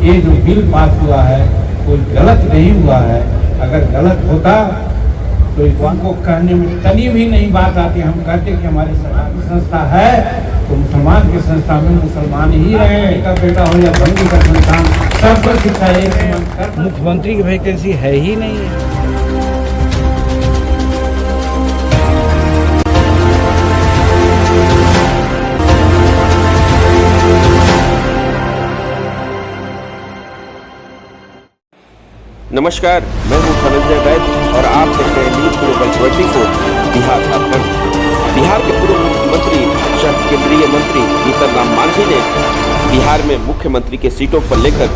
ये जो bill pass हुआ है कोई गलत नहीं हुआ है। अगर गलत होता तो इनको कहने में तनी भी नहीं बात आती। हम कहते कि हमारी सरकार की संस्था है तो मुसलमान की संस्था में मुसलमान ही रहे, का बेटा हो या बंदी का संस्थान, सबको शिक्षा एक। मुख्यमंत्री की वैकेंसी है ही नहीं है। नमस्कार, मैं हूं धनंजय वैद्य और आप देख रहे हैं न्यूज ग्लोबल 24 बिहार झारखंड। बिहार के पूर्व मुख्यमंत्री सह केंद्रीय मंत्री जीतन राम मांझी ने बिहार में मुख्यमंत्री के सीटों पर लेकर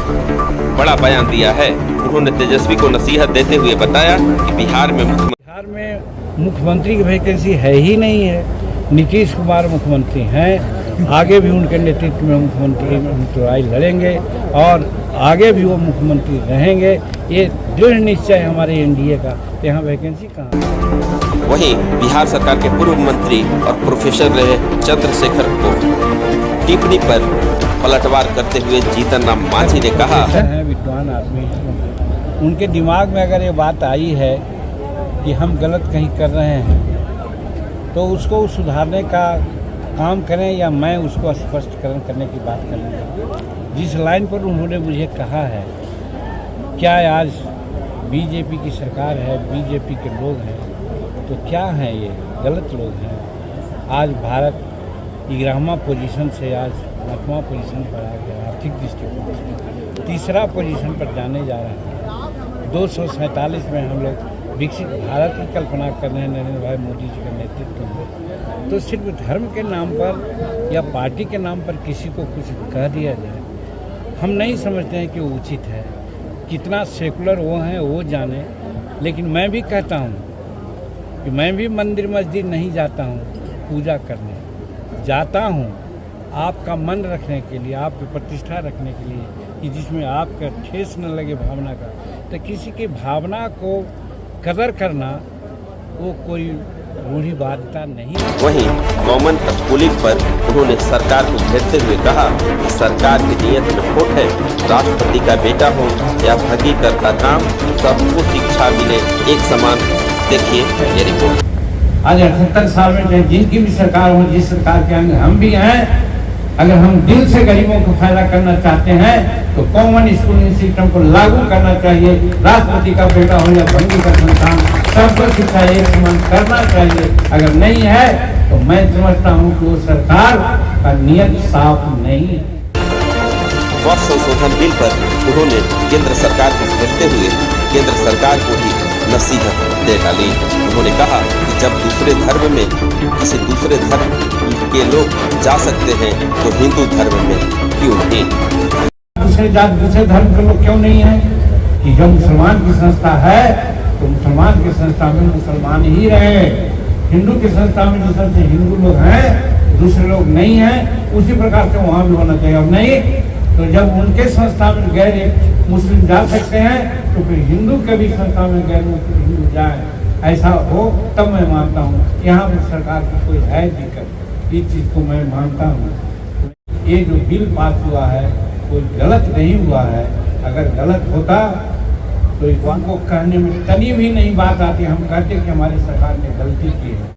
बड़ा बयान दिया है। उन्होंने तेजस्वी को नसीहत देते हुए बताया कि बिहार में मुख्यमंत्री की वैकेंसी है ही नहीं है। नीतीश कुमार मुख्यमंत्री हैं, आगे भी उनके नेतृत्व में मुख्यमंत्री चुनाव लड़ेंगे और आगे भी वो मुख्यमंत्री रहेंगे। ये दृढ़ निश्चय है हमारे एनडीए का। यहाँ वैकेंसी कहाँ। वहीं बिहार सरकार के पूर्व मंत्री और प्रोफेसर रहे चंद्रशेखर को टिप्पणी पर पलटवार करते हुए जीतन राम मांझी ने कहा है विद्वान आदमी, उनके दिमाग में अगर ये बात आई है कि हम गलत कहीं कर रहे हैं तो उसको सुधारने का काम करें या मैं उसको स्पष्टीकरण करने की बात करूँगा। जिस लाइन पर उन्होंने मुझे कहा है, क्या आज बीजेपी की सरकार है, बीजेपी के लोग हैं, तो क्या हैं ये गलत लोग हैं। आज भारत 11वां पोजीशन से आज 8वां पोजीशन पर आ गया। आर्थिक दृष्टिकोण से 3रा पोजीशन पर जाने जा रहा है। 247 में हम लोग विकसित भारत की कल्पना कर रहे हैं नरेंद्र भाई मोदी जी के नेतृत्व में। तो सिर्फ धर्म के नाम पर या पार्टी के नाम पर किसी को कुछ कह दिया जाए, हम नहीं समझते हैं कि वो उचित है। कितना सेकुलर वो हैं वो जाने, लेकिन मैं भी कहता हूँ कि मैं भी मंदिर मस्जिद नहीं जाता हूँ पूजा करने, जाता हूँ आपका मन रखने के लिए, आपकी प्रतिष्ठा रखने के लिए कि जिसमें आपका ठेस न लगे भावना का। तो किसी की भावना को कदर करना वो कोई रूढ़िवादिता नहीं है। वहीं कॉमन स्कूलिंग पर उन्होंने सरकार को घेरते हुए कहा कि सरकार की नीयत में खोट है। राष्ट्रपति का बेटा हो या भगी करता काम, सबको शिक्षा मिले एक समान। देखिए ये रिपोर्ट। आज 78 साल में जिनकी भी सरकार हो, जिस सरकार के अंग हम भी हैं, अगर हम दिल से गरीबों को फायदा करना चाहते हैं तो कॉमन स्कूलिंग सिस्टम को लागू करना चाहिए। राष्ट्रपति का बेटा हो या भंगी का संस्थान, सबको शिक्षा एक समान करना चाहिए। अगर नहीं है तो मैं समझता हूँ कि वो सरकार का नियत साफ नहीं है। वक्फ संशोधन बिल पर उन्होंने केंद्र सरकार को घेरते हुए केंद्र सरकार को ही नसीहत दे डाली। उन्होंने कहा कि जब दूसरे धर्म में किसी दूसरे धर्म के लोग जा सकते हैं तो हिंदू धर्म में क्यों नहीं। दूसरे जात दूसरे धर्म के लोग क्यों नहीं है कि जब मुसलमान की संस्था है तो मुसलमान की संस्था में मुसलमान ही रहे। हिंदू की संस्था में जिस तरह से हिंदू लोग हैं, दूसरे लोग नहीं हैं, उसी प्रकार से वहाँ भी होना चाहिए। अब नहीं तो जब उनके संस्था में गैर मुस्लिम जा सकते हैं तो फिर हिंदू के भी संस्था में गैर मुस्लिम हिंदू जाए, ऐसा हो तब मैं मानता हूँ। यहाँ पर सरकार की कोई है दिक्कत, इस चीज़ को मैं मानता हूँ। ये जो बिल पास हुआ है कोई गलत नहीं हुआ है। अगर गलत होता तो इनको कहने में तनी भी नहीं बात आती। हम कहते कि हमारी सरकार ने गलती की है।